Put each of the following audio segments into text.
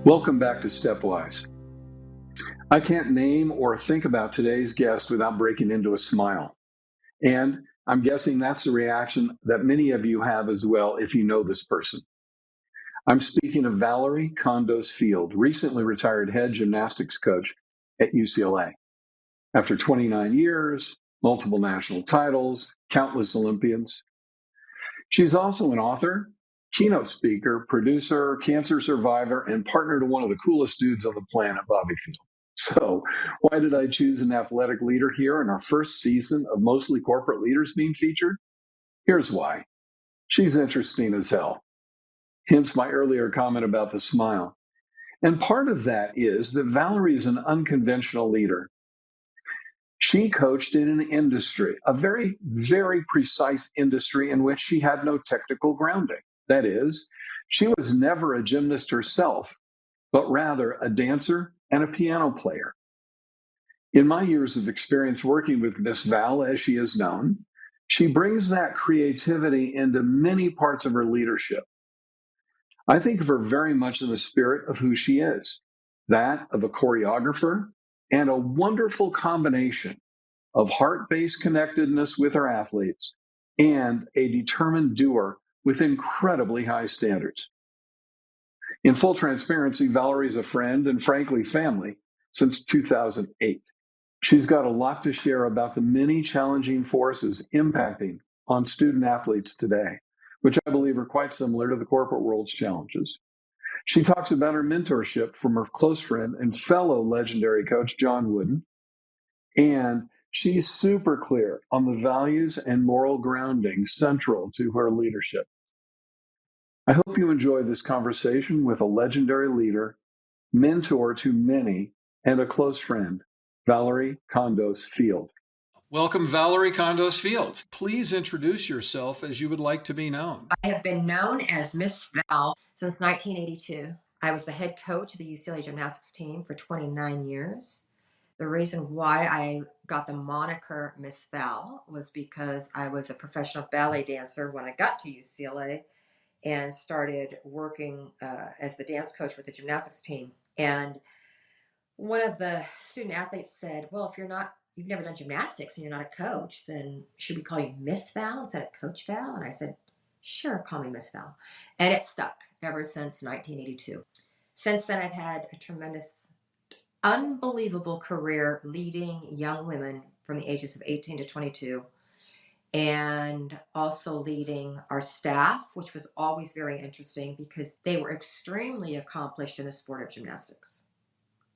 Welcome back to Stepwise. I can't name or think about today's guest without breaking into a smile. And I'm guessing that's the reaction that many of you have as well if you know this person. I'm speaking of Valorie Kondos Field, recently retired head gymnastics coach at UCLA. After 29 years, multiple national titles, countless Olympians. She's also an author, keynote speaker, producer, cancer survivor, and partner to one of the coolest dudes on the planet, Bobby Field. So, why did I choose an athletic leader here in our first season of mostly corporate leaders being featured? Here's why. She's interesting as hell. Hence my earlier comment about the smile. And part of that is that Valorie is an unconventional leader. She coached in an industry, a very, very precise industry in which she had no technical grounding. That is, she was never a gymnast herself, but rather a dancer and a piano player. In my years of experience working with Miss Val, as she is known, she brings that creativity into many parts of her leadership. I think of her very much in the spirit of who she is, that of a choreographer and a wonderful combination of heart-based connectedness with her athletes and a determined doer with incredibly high standards. In full transparency, Valorie is a friend and frankly family since 2008. She's got a lot to share about the many challenging forces impacting on student athletes today, which I believe are quite similar to the corporate world's challenges. She talks about her mentorship from her close friend and fellow legendary coach, John Wooden, and she's super clear on the values and moral grounding central to her leadership. I hope you enjoy this conversation with a legendary leader, mentor to many, and a close friend, Valorie Kondos Field. Welcome, Valorie Kondos Field. Please introduce yourself as you would like to be known. I have been known as Miss Val since 1982. I was the head coach of the UCLA gymnastics team for 29 years. The reason why I got the moniker Miss Val was because I was a professional ballet dancer when I got to UCLA and started working as the dance coach with the gymnastics team. And one of the student athletes said, well, if you've never done gymnastics and you're not a coach, then should we call you Miss Val instead of Coach Val? And I said, sure, call me Miss Val. And it stuck ever since 1982. Since then, I've had a tremendous, unbelievable career leading young women from the ages of 18 to 22, and also leading our staff, which was always very interesting because they were extremely accomplished in the sport of gymnastics,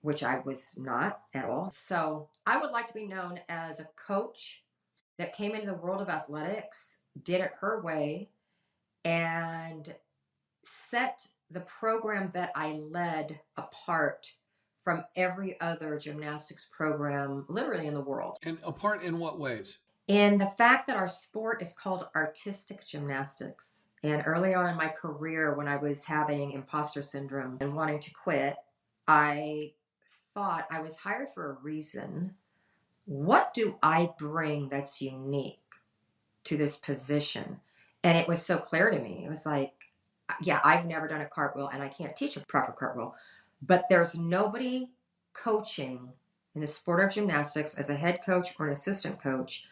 which I was not at all. So I would like to be known as a coach that came into the world of athletics, did it her way, and set the program that I led apart from every other gymnastics program literally in the world. And apart in what ways? In the fact that our sport is called artistic gymnastics. And early on in my career, when I was having imposter syndrome and wanting to quit, I thought I was hired for a reason. What do I bring that's unique to this position? And it was so clear to me. It was like, yeah, I've never done a cartwheel and I can't teach a proper cartwheel, but there's nobody coaching in the sport of gymnastics as a head coach or an assistant coach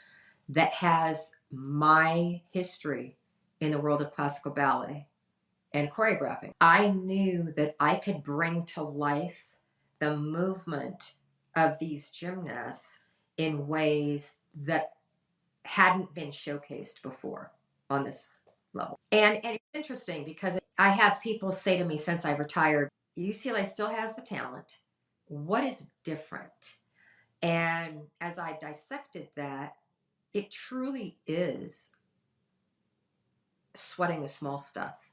that has my history in the world of classical ballet and choreographing. I knew that I could bring to life the movement of these gymnasts in ways that hadn't been showcased before on this level. And it's interesting because I have people say to me since I retired, UCLA still has the talent. What is different? And as I dissected that, it truly is sweating the small stuff.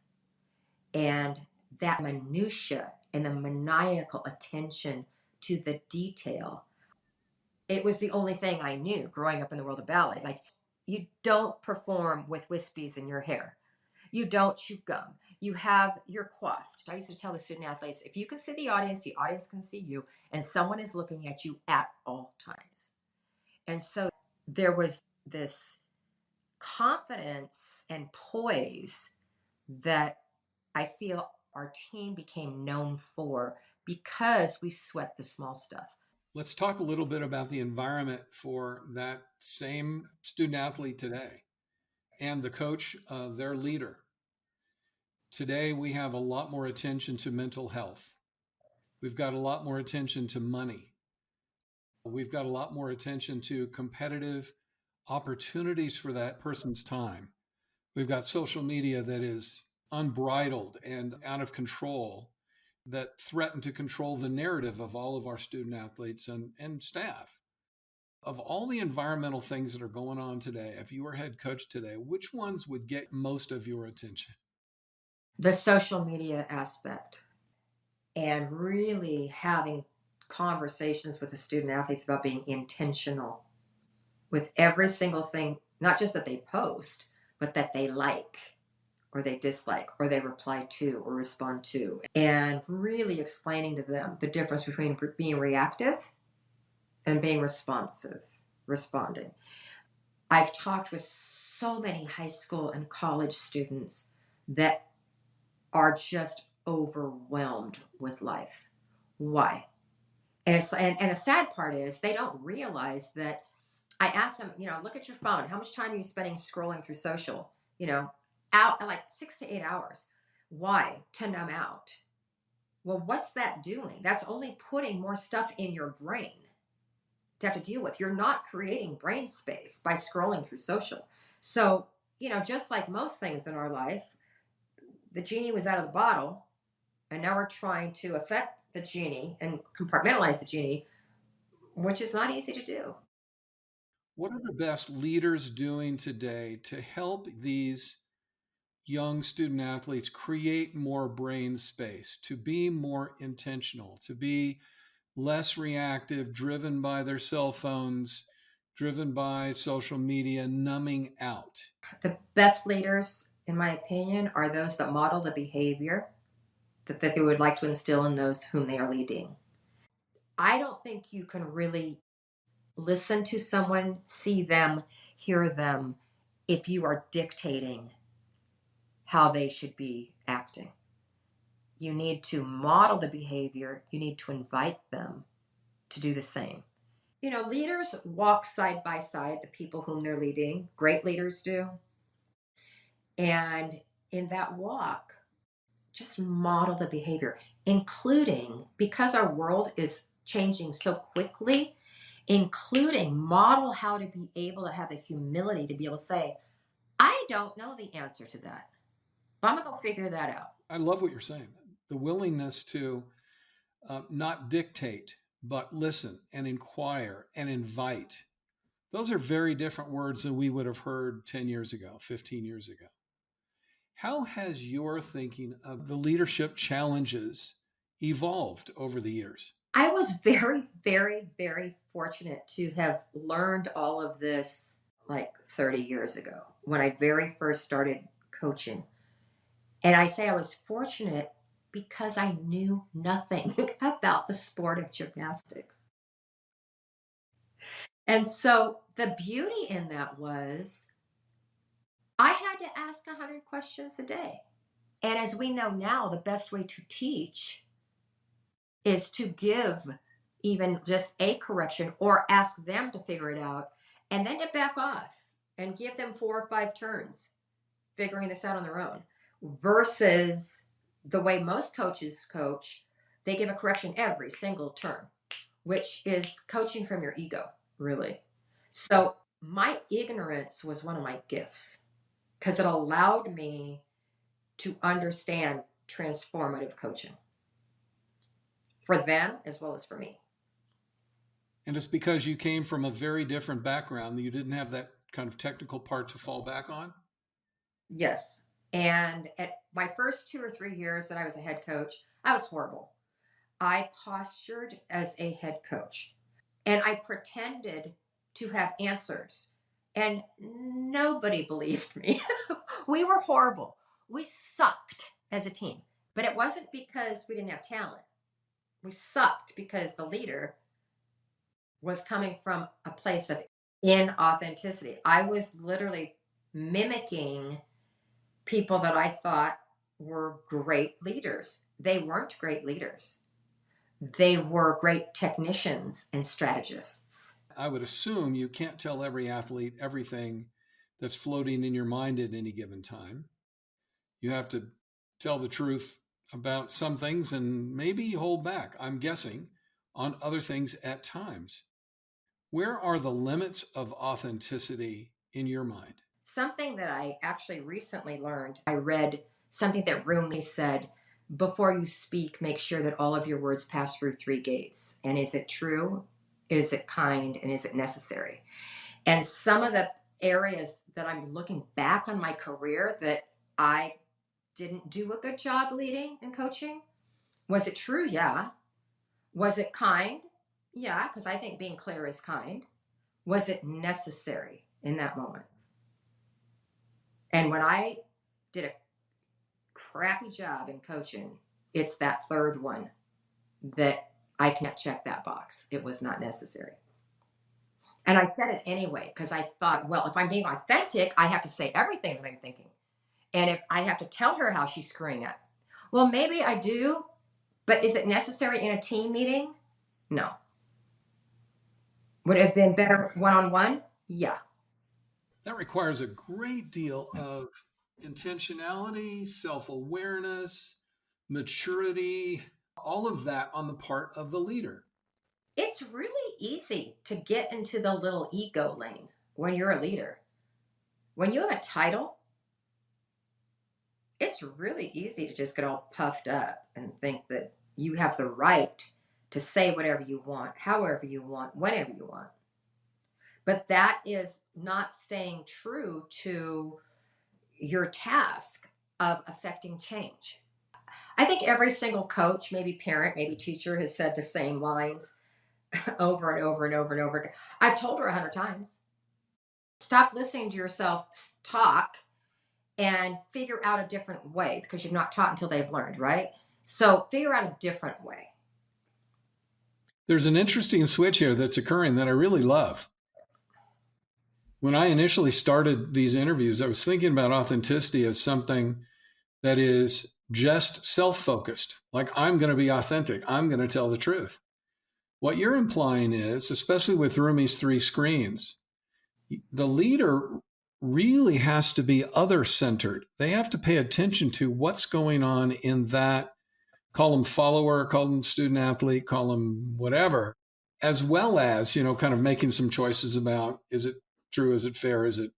And that minutia and the maniacal attention to the detail. It was the only thing I knew growing up in the world of ballet. Like, you don't perform with wispies in your hair. You don't chew gum. You're coiffed. I used to tell the student athletes, if you can see the audience can see you, and someone is looking at you at all times. And so there was this confidence and poise that I feel our team became known for because we sweat the small stuff. Let's talk a little bit about the environment for that same student athlete today and the coach, their leader. Today, we have a lot more attention to mental health. We've got a lot more attention to money. We've got a lot more attention to competitive opportunities for that person's time. We've got social media that is unbridled and out of control, that threaten to control the narrative of all of our student athletes and staff. Of all the environmental things that are going on today, if you were head coach today, which ones would get most of your attention? The social media aspect, and really having conversations with the student athletes about being intentional with every single thing, not just that they post, but that they like or they dislike or they reply to or respond to, and really explaining to them the difference between being reactive and being responsive, responding. I've talked with so many high school and college students that are just overwhelmed with life. Why? And a sad part is they don't realize that. I ask them, look at your phone. How much time are you spending scrolling through social? Out like 6 to 8 hours. Why? To numb out. Well, what's that doing? That's only putting more stuff in your brain to have to deal with. You're not creating brain space by scrolling through social. So, just like most things in our life, the genie was out of the bottle, and now we're trying to affect the genie and compartmentalize the genie, which is not easy to do. What are the best leaders doing today to help these young student athletes create more brain space, to be more intentional, to be less reactive, driven by their cell phones, driven by social media, numbing out? The best leaders, in my opinion, are those that model the behavior that they would like to instill in those whom they are leading. I don't think you can really listen to someone, see them, hear them, if you are dictating how they should be acting. You need to model the behavior. You need to invite them to do the same. Leaders walk side by side the people whom they're leading. Great leaders do. And in that walk, just model the behavior, including, because our world is changing so quickly, including model how to be able to have the humility to be able to say, I don't know the answer to that, but I'm going to go figure that out. I love what you're saying. The willingness to not dictate, but listen and inquire and invite. Those are very different words than we would have heard 10 years ago, 15 years ago. How has your thinking of the leadership challenges evolved over the years? I was very, very, very fortunate to have learned all of this like 30 years ago when I very first started coaching. And I say I was fortunate because I knew nothing about the sport of gymnastics. And so the beauty in that was I had to ask 100 questions a day. And as we know now, the best way to teach is to give even just a correction or ask them to figure it out and then to back off and give them 4 or 5 turns figuring this out on their own versus the way most coaches coach. They give a correction every single turn, which is coaching from your ego, really. So my ignorance was one of my gifts because it allowed me to understand transformative coaching for them as well as for me. And it's because you came from a very different background that you didn't have that kind of technical part to fall back on? Yes. And at my first 2 or 3 years that I was a head coach, I was horrible. I postured as a head coach and I pretended to have answers and nobody believed me. We were horrible. We sucked as a team, but it wasn't because we didn't have talent. We sucked because the leader was coming from a place of inauthenticity. I was literally mimicking people that I thought were great leaders. They weren't great leaders. They were great technicians and strategists. I would assume you can't tell every athlete everything that's floating in your mind at any given time. You have to tell the truth about some things and maybe hold back, I'm guessing, on other things at times. Where are the limits of authenticity in your mind? Something that I actually recently learned, I read something that Rumi said, before you speak, make sure that all of your words pass through three gates. And is it true? Is it kind? And is it necessary? And some of the areas that I'm looking back on my career that I didn't do a good job leading and coaching. Was it true? Yeah. Was it kind? Yeah, because I think being clear is kind. Was it necessary in that moment? And when I did a crappy job in coaching, it's that third one that I can't check that box. It was not necessary. And I said it anyway because I thought, well, if I'm being authentic, I have to say everything that I'm thinking. And if I have to tell her how she's screwing up, well, maybe I do, but is it necessary in a team meeting? No. Would it have been better one-on-one? Yeah. That requires a great deal of intentionality, self awareness, maturity, all of that on the part of the leader. It's really easy to get into the little ego lane when you're a leader. When you have a title, it's really easy to just get all puffed up and think that you have the right to say whatever you want, however you want, whenever you want. But that is not staying true to your task of affecting change. I think every single coach, maybe parent, maybe teacher has said the same lines over and over and over and over again. I've told her 100 times. Stop listening to yourself talk and figure out a different way because you're not taught until they've learned, right? So figure out a different way. There's an interesting switch here that's occurring that I really love. When I initially started these interviews, I was thinking about authenticity as something that is just self-focused. Like, I'm going to be authentic. I'm going to tell the truth. What you're implying is, especially with Rumi's 3 screens, the leader really has to be other-centered. They have to pay attention to what's going on in that, call them follower, call them student athlete, call them whatever, as well as, kind of making some choices about, is it true? Is it fair? Is it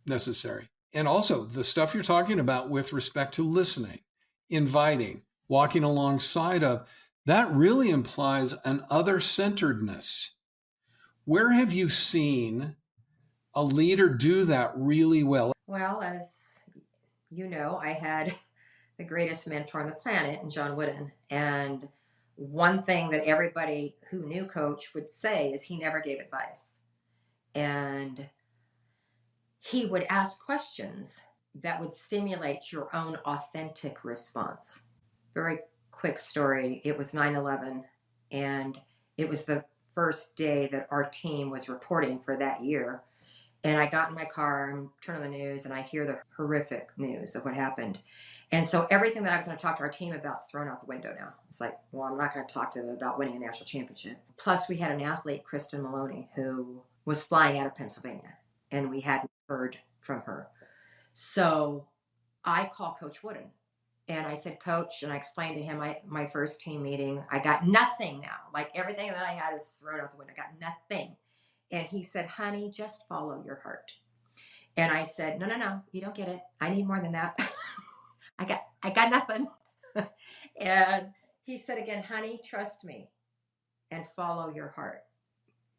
necessary? And also the stuff you're talking about with respect to listening, inviting, walking alongside of, that really implies an other-centeredness. Where have you seen a leader do that really well? Well, as you know, I had the greatest mentor on the planet in John Wooden. And one thing that everybody who knew Coach would say is he never gave advice. And he would ask questions that would stimulate your own authentic response. Very quick story. It was 9/11, and it was the first day that our team was reporting for that year. And I got in my car and turned on the news, and I hear the horrific news of what happened. And so everything that I was going to talk to our team about is thrown out the window now. It's like, well, I'm not going to talk to them about winning a national championship. Plus, we had an athlete, Kristen Maloney, who was flying out of Pennsylvania, and we hadn't heard from her. So I called Coach Wooden, and I said, Coach, and I explained to him my first team meeting, I got nothing now. Like, everything that I had is thrown out the window. I got nothing. And he said, honey, just follow your heart. And I said, no, you don't get it. I need more than that. I got nothing. And he said again, honey, trust me and follow your heart.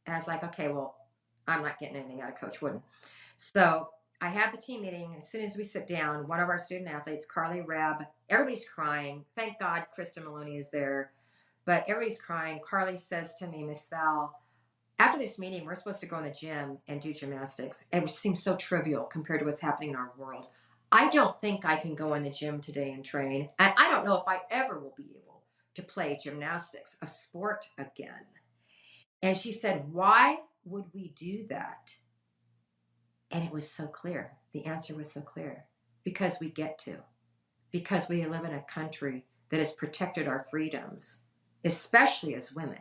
And I was like, okay, well, I'm not getting anything out of Coach Wooden. So I have the team meeting. As soon as we sit down, one of our student athletes, Carly Rabb, everybody's crying. Thank God Kristen Maloney is there. But everybody's crying. Carly says to me, Miss Val, after this meeting, we're supposed to go in the gym and do gymnastics, and which seems so trivial compared to what's happening in our world. I don't think I can go in the gym today and train, and I don't know if I ever will be able to play gymnastics, a sport again. And she said, why would we do that? And it was so clear. The answer was so clear. Because we get to. because we live in a country that has protected our freedoms, especially as women,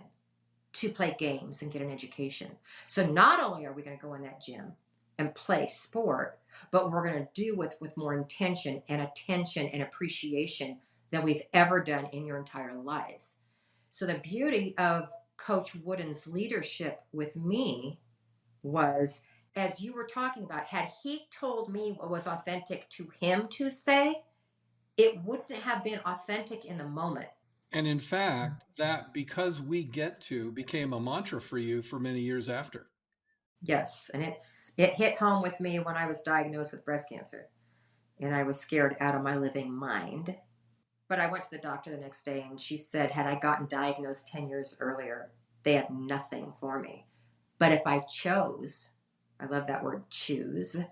to play games and get an education. So not only are we going to go in that gym and play sport, but we're going to do with more intention and attention and appreciation than we've ever done in your entire lives. So the beauty of Coach Wooden's leadership with me was, as you were talking about, had he told me what was authentic to him to say, it wouldn't have been authentic in the moment. And in fact, that because we get to became a mantra for you for many years after. Yes, and it hit home with me when I was diagnosed with breast cancer, and I was scared out of my living mind. But I went to the doctor the next day, and she said, had I gotten diagnosed 10 years earlier, they had nothing for me. But if I chose, I love that word, choose,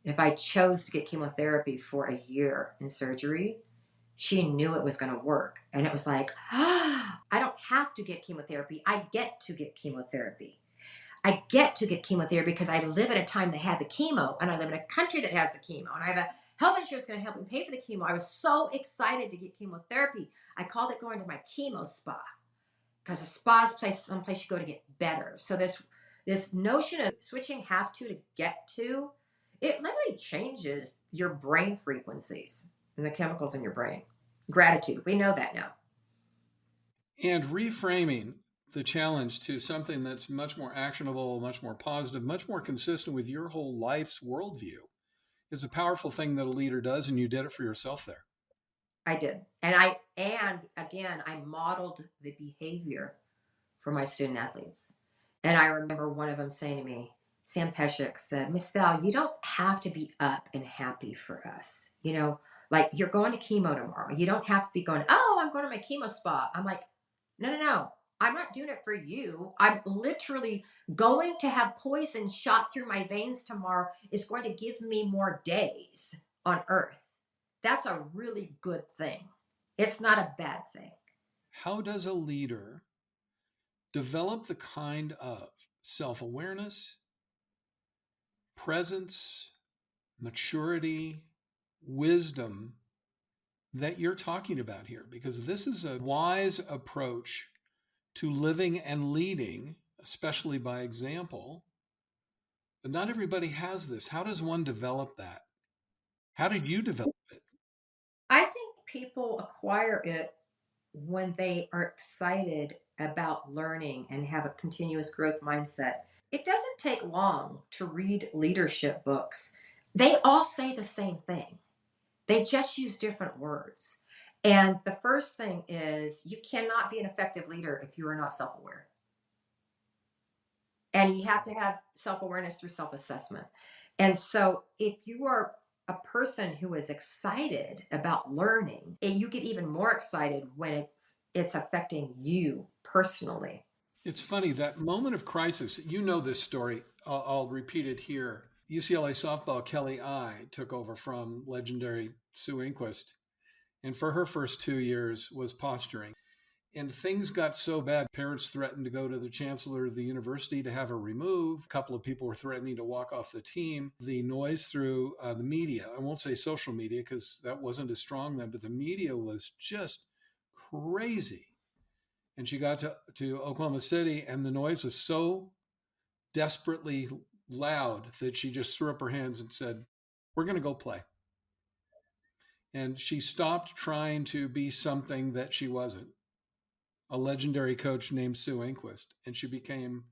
if I chose to get chemotherapy for a year in surgery, she knew it was going to work. And it was like, I don't have to get chemotherapy. I get to get chemotherapy. I get to get chemotherapy because I live at a time that had the chemo, and I live in a country that has the chemo, and I have a health insurance going to help me pay for the chemo. I was so excited to get chemotherapy. I called it going to my chemo spa, because a spa is someplace you go to get better. So this notion of switching have to get to, it literally changes your brain frequencies and the chemicals in your brain. Gratitude. We know that now. And reframing the challenge to something that's much more actionable, much more positive, much more consistent with your whole life's worldview is a powerful thing that a leader does, and you did it for yourself there. I did. And again, I modeled the behavior for my student athletes. And I remember one of them saying to me, Sam Peshek said, Miss Val, you don't have to be up and happy for us. You know, like you're going to chemo tomorrow. You don't have to be going, oh, I'm going to my chemo spa. I'm like, no. I'm not doing it for you. I'm literally going to have poison shot through my veins tomorrow is going to give me more days on earth. That's a really good thing. It's not a bad thing. How does a leader develop the kind of self awareness, presence, maturity, wisdom that you're talking about here? Because this is a wise approach to living and leading, especially by example. But not everybody has this. How does one develop that? How did you develop it? I think people acquire it when they are excited about learning and have a continuous growth mindset. It doesn't take long to read leadership books. They all say the same thing, they just use different words. And the first thing is you cannot be an effective leader if you are not self aware. And you have to have self awareness through self assessment. And so if you are a person who is excited about learning, you get even more excited when it's affecting you personally. It's funny, that moment of crisis, you know this story. I'll repeat it here. UCLA softball, Kelly I took over from legendary Sue Inquist, and for her first 2 years was posturing. And things got so bad, parents threatened to go to the chancellor of the university to have her removed. A couple of people were threatening to walk off the team. The noise through the media, I won't say social media because that wasn't as strong then, but the media was just crazy. And she got to Oklahoma City, and the noise was so desperately loud that she just threw up her hands and said, we're going to go play. And she stopped trying to be something that she wasn't, a legendary coach named Sue Inquist, and she became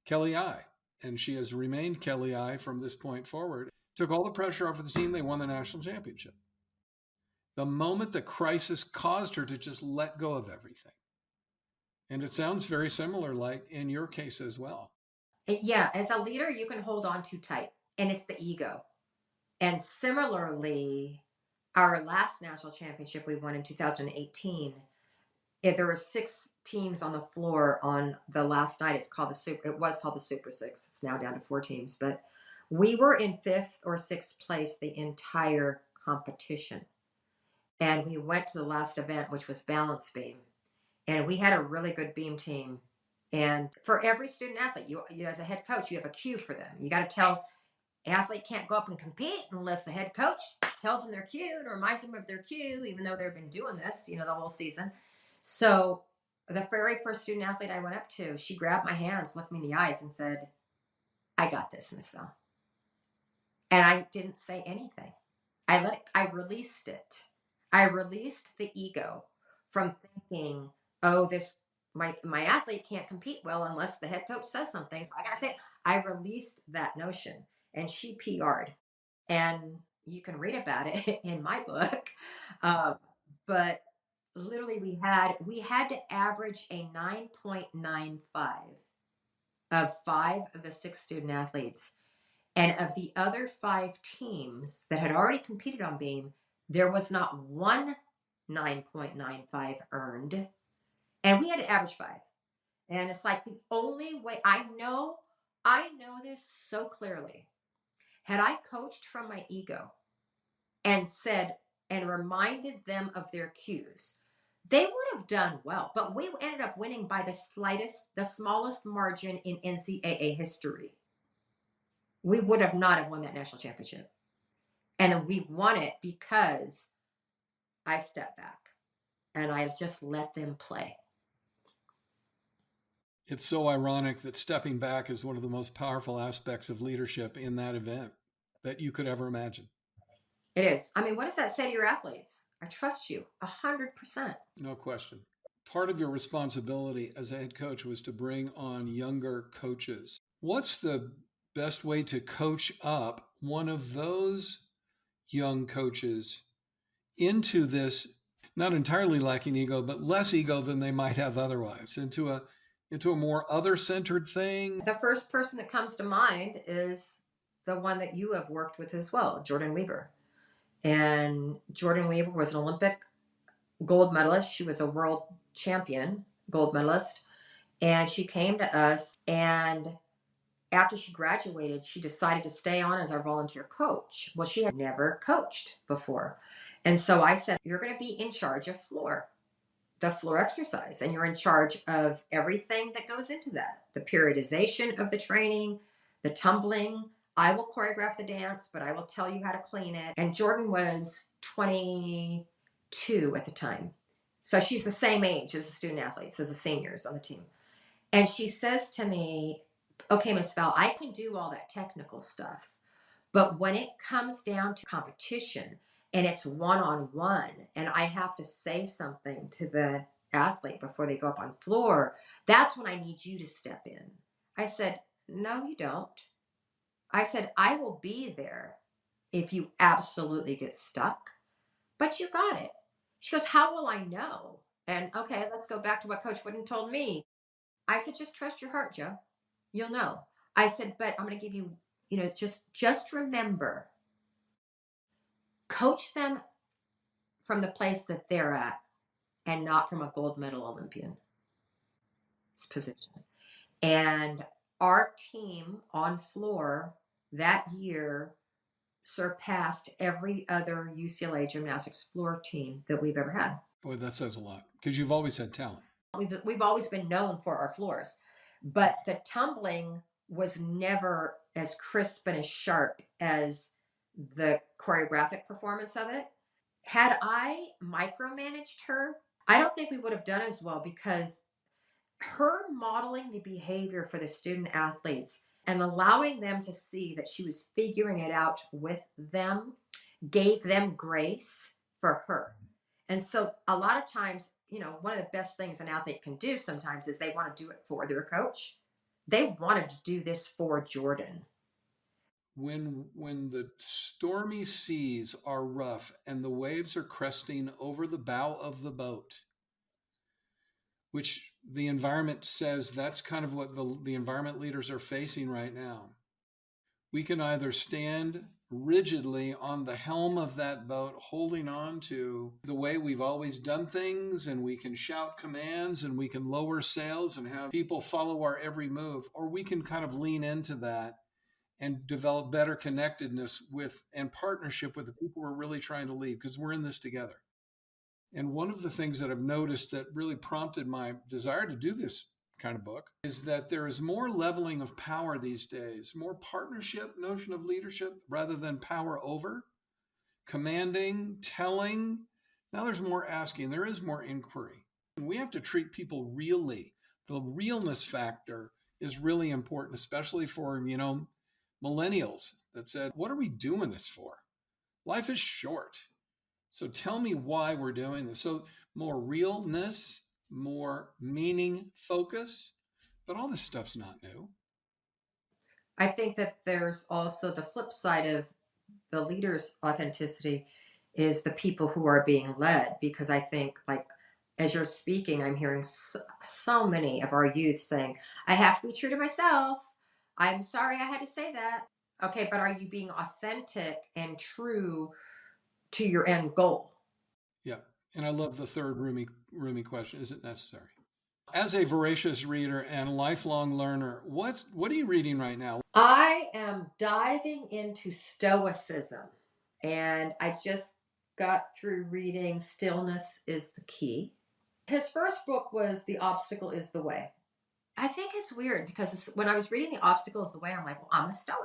Kelly I. And she has remained Kelly I from this point forward. Took all the pressure off of the team. They won the national championship. The moment the crisis caused her to just let go of everything. And it sounds very similar, like in your case as well. Yeah, as a leader, you can hold on too tight, and it's the ego. And similarly, our last national championship we won in 2018, there were 6 teams on the floor on the last night. It was called the Super Six. It's now down to 4 teams, but we were in 5th or 6th place the entire competition. And we went to the last event, which was balance beam. And we had a really good beam team. And for every student athlete, you as a head coach, you have a cue for them. You got to tell athlete can't go up and compete unless the head coach tells them they're cue and reminds them of their cue, even though they've been doing this, the whole season. So the very first student athlete I went up to, she grabbed my hands, looked me in the eyes, and said, "I got this, Miss Val." And I didn't say anything. I released it. I released the ego from thinking, oh, my athlete can't compete well unless the head coach says something. So I gotta say it. I released that notion, and she PR'd, and you can read about it in my book. But literally, we had to average a 9.95 of 5 of the 6 student athletes. And of the other 5 teams that had already competed on beam, there was not one 9.95 earned. And we had to average 5. And it's like the only way I know this so clearly. Had I coached from my ego and said and reminded them of their cues, they would have done well. But we ended up winning by the smallest margin in NCAA history. We would have not have won that national championship. And we won it because I stepped back and I just let them play. It's so ironic that stepping back is one of the most powerful aspects of leadership in that event that you could ever imagine. It is. I mean, what does that say to your athletes? I trust you 100%. No question. Part of your responsibility as a head coach was to bring on younger coaches. What's the best way to coach up one of those young coaches into this, not entirely lacking ego, but less ego than they might have otherwise, into a more other-centered thing? The first person that comes to mind is the one that you have worked with as well, Jordan Weaver. And Jordan Weaver was an Olympic gold medalist. She was a world champion gold medalist. And she came to us, and after she graduated, she decided to stay on as our volunteer coach. Well, she had never coached before. And so I said, you're going to be in charge of the floor exercise, and you're in charge of everything that goes into that. The periodization of the training, the tumbling. I will choreograph the dance, but I will tell you how to clean it. And Jordan was 22 at the time. So she's the same age as the student athletes, as the seniors on the team. And she says to me, okay, Miss Val, I can do all that technical stuff, but when it comes down to competition and it's one-on-one and I have to say something to the athlete before they go up on floor, that's when I need you to step in. I said, no, you don't. I said, I will be there if you absolutely get stuck, but you got it. She goes, how will I know? And okay, let's go back to what Coach Wooden told me. I said, just trust your heart, Joe. You'll know. I said, but I'm going to give you, just remember, coach them from the place that they're at and not from a gold medal Olympian's position. And our team on floor that year surpassed every other UCLA gymnastics floor team that we've ever had. Boy, that says a lot, because you've always had talent. We've always been known for our floors, but the tumbling was never as crisp and as sharp as the choreographic performance of it. Had I micromanaged her, I don't think we would have done as well, because her modeling the behavior for the student athletes and allowing them to see that she was figuring it out with them gave them grace for her. And so a lot of times, one of the best things an athlete can do sometimes is they want to do it for their coach. They wanted to do this for Jordan. When the stormy seas are rough and the waves are cresting over the bow of the boat, which the environment says that's kind of what the environment leaders are facing right now, we can either stand rigidly on the helm of that boat, holding on to the way we've always done things, and we can shout commands and we can lower sails and have people follow our every move, or we can kind of lean into that and develop better connectedness with and partnership with the people we're really trying to lead, because we're in this together. And one of the things that I've noticed that really prompted my desire to do this kind of book, is that there is more leveling of power these days, more partnership notion of leadership rather than power over, commanding, telling. Now there's more asking, there is more inquiry. We have to treat people really. The realness factor is really important, especially for, millennials that said, what are we doing this for? Life is short. So tell me why we're doing this. So more realness, more meaning focus, but all this stuff's not new. I think that there's also the flip side of the leader's authenticity is the people who are being led, because I think, like, as you're speaking, I'm hearing so many of our youth saying, I have to be true to myself. I'm sorry I had to say that. Okay, but are you being authentic and true to your end goal? Yeah. And I love the third Rumi question. Is it necessary? As a voracious reader and lifelong learner, what are you reading right now? I am diving into Stoicism, and I just got through reading Stillness is the Key. His first book was The Obstacle is the Way. I think it's weird because when I was reading The Obstacle is the Way, I'm like, well, I'm a Stoic.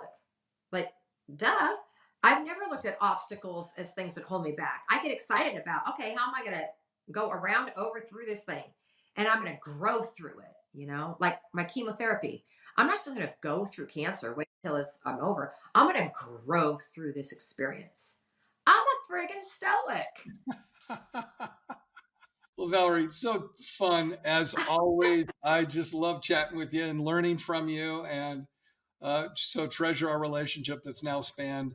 Like, duh. I've never looked at obstacles as things that hold me back. I get excited about, okay, how am I going to go around, over, through this thing? And I'm going to grow through it, like my chemotherapy. I'm not just going to go through cancer, wait till I'm over. I'm going to grow through this experience. I'm a friggin' Stoic. Well, Valorie, it's so fun as always. I just love chatting with you and learning from you, and so treasure our relationship that's now spanned,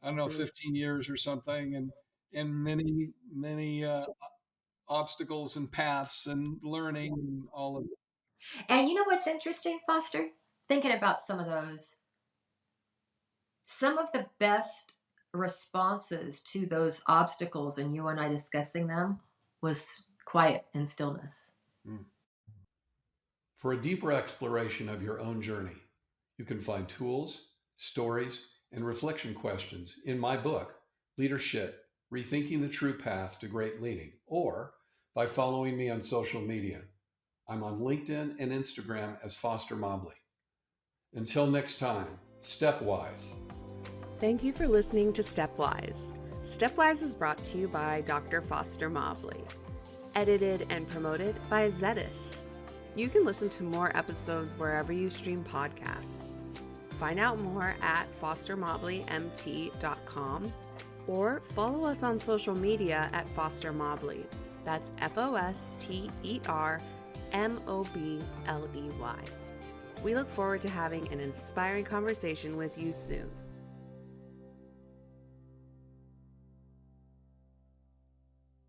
I don't know, 15 years or something, and many, many obstacles and paths and learning and all of it. And you know what's interesting, Foster? Thinking about some of the best responses to those obstacles and you and I discussing them was quiet and stillness. For a deeper exploration of your own journey, you can find tools, stories, and reflection questions in my book, Leadership, Rethinking the True Path to Great Leading, or by following me on social media. I'm on LinkedIn and Instagram as Foster Mobley. Until next time, Stepwise. Thank you for listening to Stepwise. Stepwise is brought to you by Dr. Foster Mobley. Edited and promoted by Zetis. You can listen to more episodes wherever you stream podcasts. Find out more at fostermobleymT.com or follow us on social media at Foster Mobley. That's FOSTERMOBLEY. We look forward to having an inspiring conversation with you soon.